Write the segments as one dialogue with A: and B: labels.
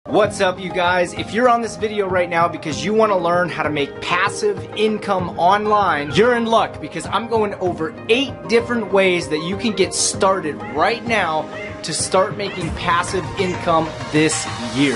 A: What's up, you guys? If you're on this video right now because you want to learn how to make passive income online, you're in luck because I'm going over 8 different ways that you can get started right now to start making passive income this year.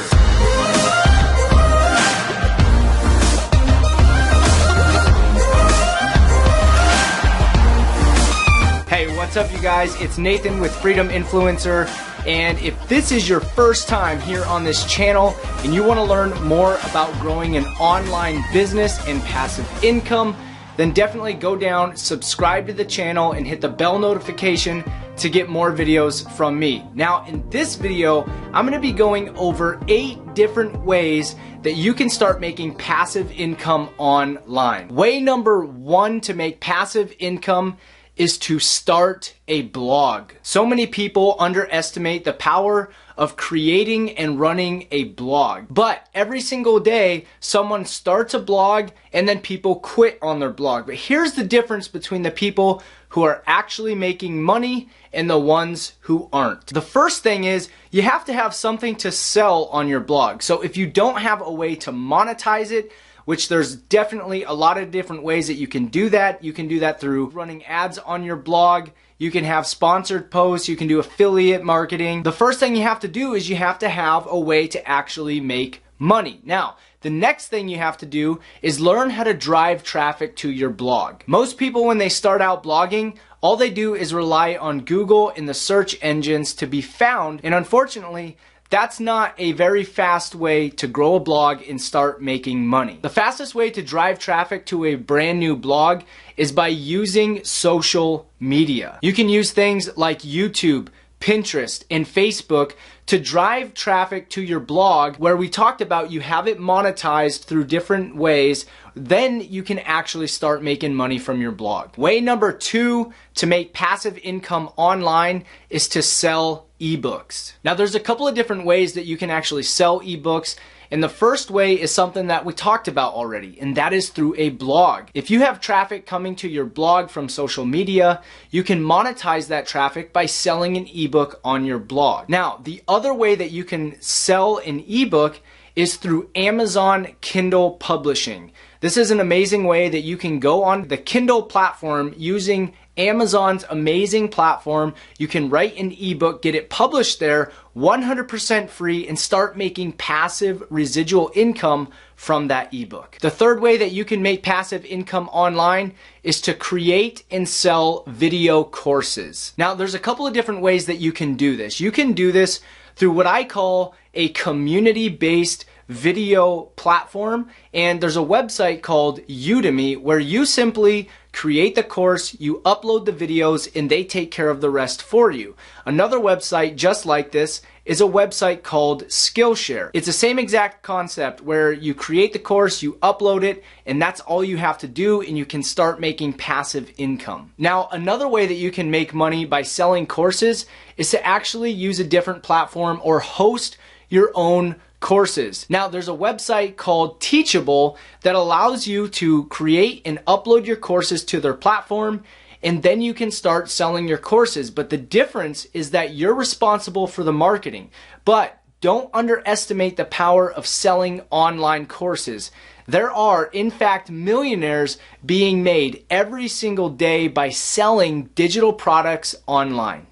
A: Hey, what's up, you guys? It's Nathan with Freedom Influencer. And if this is your first time here on this channel and you want to learn more about growing an online business and passive income, then definitely go down, subscribe to the channel, and hit the bell notification to get more videos from me. Now, in this video, I'm going to be going over 8 different ways that you can start making passive income online. Way number 1 to make passive income is to start a blog. So many people underestimate the power of creating and running a blog. But every single day, someone starts a blog and then people quit on their blog. But here's the difference between the people who are actually making money and the ones who aren't. The first thing is you have to have something to sell on your blog. So if you don't have a way to monetize it, which there's definitely a lot of different ways that you can do that. You can do that through running ads on your blog. You can have sponsored posts. You can do affiliate marketing. The first thing you have to do is you have to have a way to actually make money. Now, the next thing you have to do is learn how to drive traffic to your blog. Most people, when they start out blogging, all they do is rely on Google and the search engines to be found. And unfortunately, that's not a very fast way to grow a blog and start making money. The fastest way to drive traffic to a brand new blog is by using social media. You can use things like YouTube, Pinterest, and Facebook to drive traffic to your blog, where we talked about you have it monetized through different ways. Then you can actually start making money from your blog. Way number 2 to make passive income online is to sell ebooks. Now, there's a couple of different ways that you can actually sell ebooks. And the first way is something that we talked about already, and that is through a blog. If you have traffic coming to your blog from social media, you can monetize that traffic by selling an ebook on your blog. Now, the other way that you can sell an ebook is through Amazon Kindle Publishing. This is an amazing way that you can go on the Kindle platform using Amazon's amazing platform. You can write an ebook, get it published there 100% free, and start making passive residual income from that ebook. The third way that you can make passive income online is to create and sell video courses. Now, there's a couple of different ways that you can do this. You can do this through what I call a community-based video platform, and there's a website called Udemy where you simply create the course, you upload the videos, and they take care of the rest for you. Another website just like this is a website called Skillshare. It's the same exact concept where you create the course, you upload it, and that's all you have to do, and you can start making passive income. Now, another way that you can make money by selling courses is to actually use a different platform or host your own courses. Now, there's a website called Teachable that allows you to create and upload your courses to their platform, and then you can start selling your courses. But the difference is that you're responsible for the marketing. But don't underestimate the power of selling online courses. There are, in fact, millionaires being made every single day by selling digital products online.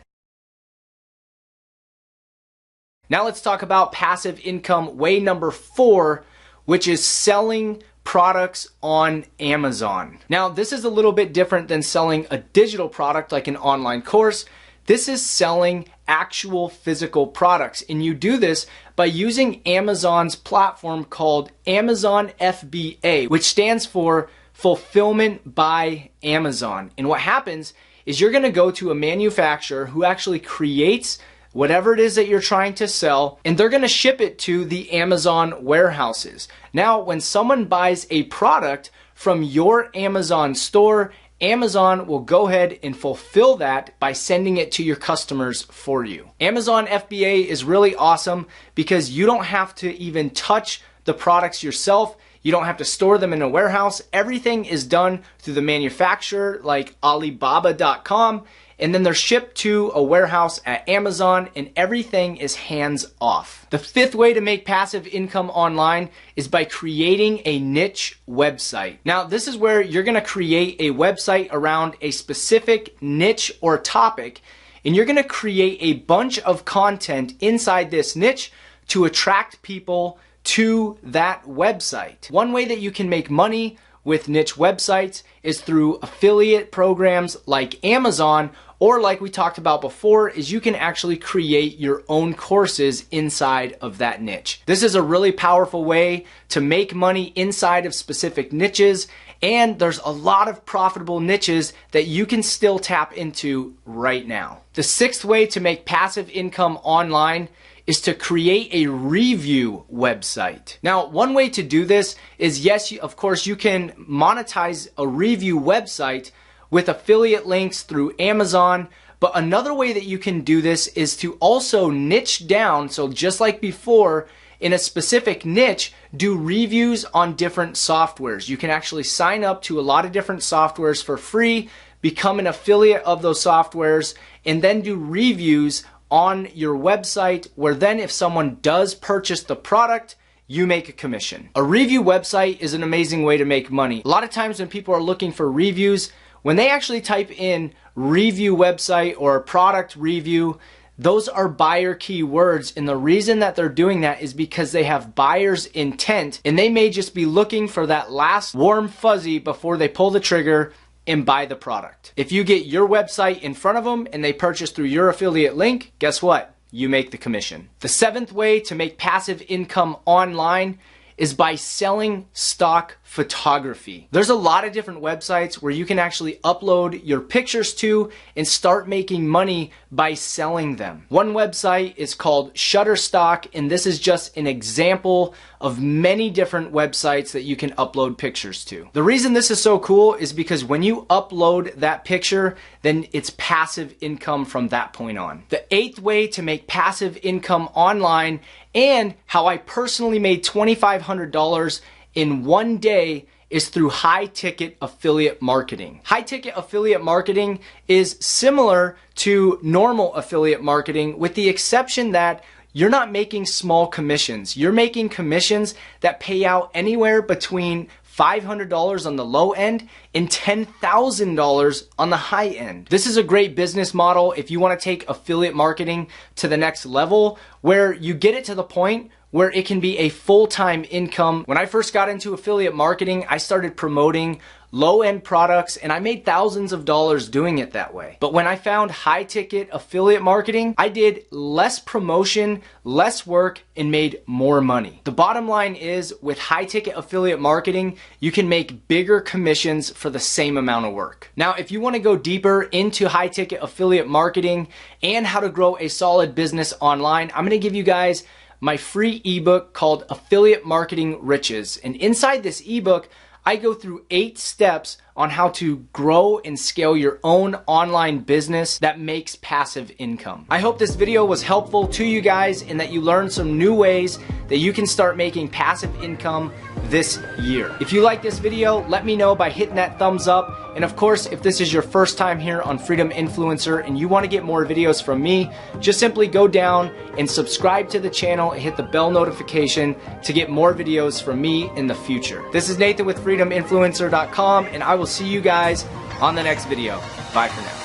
A: Now let's talk about passive income way number 4, which is selling products on Amazon. Now, this is a little bit different than selling a digital product like an online course. This is selling actual physical products, and you do this by using Amazon's platform called Amazon FBA, which stands for Fulfillment by Amazon. And what happens is you're going to go to a manufacturer who actually creates whatever it is that you're trying to sell, and they're going to ship it to the Amazon warehouses. Now, when someone buys a product from your Amazon store, Amazon will go ahead and fulfill that by sending it to your customers for you. Amazon FBA is really awesome because you don't have to even touch the products yourself. You don't have to store them in a warehouse. Everything is done through the manufacturer like Alibaba.com. and then they're shipped to a warehouse at Amazon, and everything is hands off. The fifth way to make passive income online is by creating a niche website. Now, this is where you're gonna create a website around a specific niche or topic, and you're gonna create a bunch of content inside this niche to attract people to that website. One way that you can make money with niche websites is through affiliate programs like Amazon, or like we talked about before, is you can actually create your own courses inside of that niche. This is a really powerful way to make money inside of specific niches, and there's a lot of profitable niches that you can still tap into right now. The sixth way to make passive income online is to create a review website. Now, one way to do this is, yes, of course, you can monetize a review website with affiliate links through Amazon, but another way that you can do this is to also niche down. So just like before, in a specific niche, do reviews on different softwares. You can actually sign up to a lot of different softwares for free, become an affiliate of those softwares, and then do reviews on your website, where then if someone does purchase the product, you make a commission. A review website is an amazing way to make money. A lot of times when people are looking for reviews, when they actually type in review website or product review, those are buyer keywords, and the reason that they're doing that is because they have buyer's intent, and they may just be looking for that last warm fuzzy before they pull the trigger and buy the product. If you get your website in front of them and they purchase through your affiliate link, guess what? You make the commission. The seventh way to make passive income online is by selling stock photography. There's a lot of different websites where you can actually upload your pictures to and start making money by selling them. One website is called Shutterstock, and this is just an example of many different websites that you can upload pictures to. The reason this is so cool is because when you upload that picture, then it's passive income from that point on. The eighth way to make passive income online, and how I personally made $2,500 in one day, is through high ticket affiliate marketing. High ticket affiliate marketing is similar to normal affiliate marketing, with the exception that you're not making small commissions. You're making commissions that pay out anywhere between $500 on the low end and $10,000 on the high end. This is a great business model if you want to take affiliate marketing to the next level, where you get it to the point where it can be a full-time income. When I first got into affiliate marketing, I started promoting low-end products, and I made thousands of dollars doing it that way. But when I found high-ticket affiliate marketing, I did less promotion, less work, and made more money. The bottom line is, with high-ticket affiliate marketing, you can make bigger commissions for the same amount of work. Now, if you want to go deeper into high-ticket affiliate marketing and how to grow a solid business online, I'm going to give you guys my free ebook called Affiliate Marketing Riches. And inside this ebook, I go through 8 steps on how to grow and scale your own online business that makes passive income. I hope this video was helpful to you guys and that you learned some new ways that you can start making passive income this year. If you like this video, let me know by hitting that thumbs up. And of course, if this is your first time here on Freedom Influencer and you want to get more videos from me, just simply go down and subscribe to the channel and hit the bell notification to get more videos from me in the future. This is Nathan with FreedomInfluencer.com, and I will see you guys on the next video. Bye for now.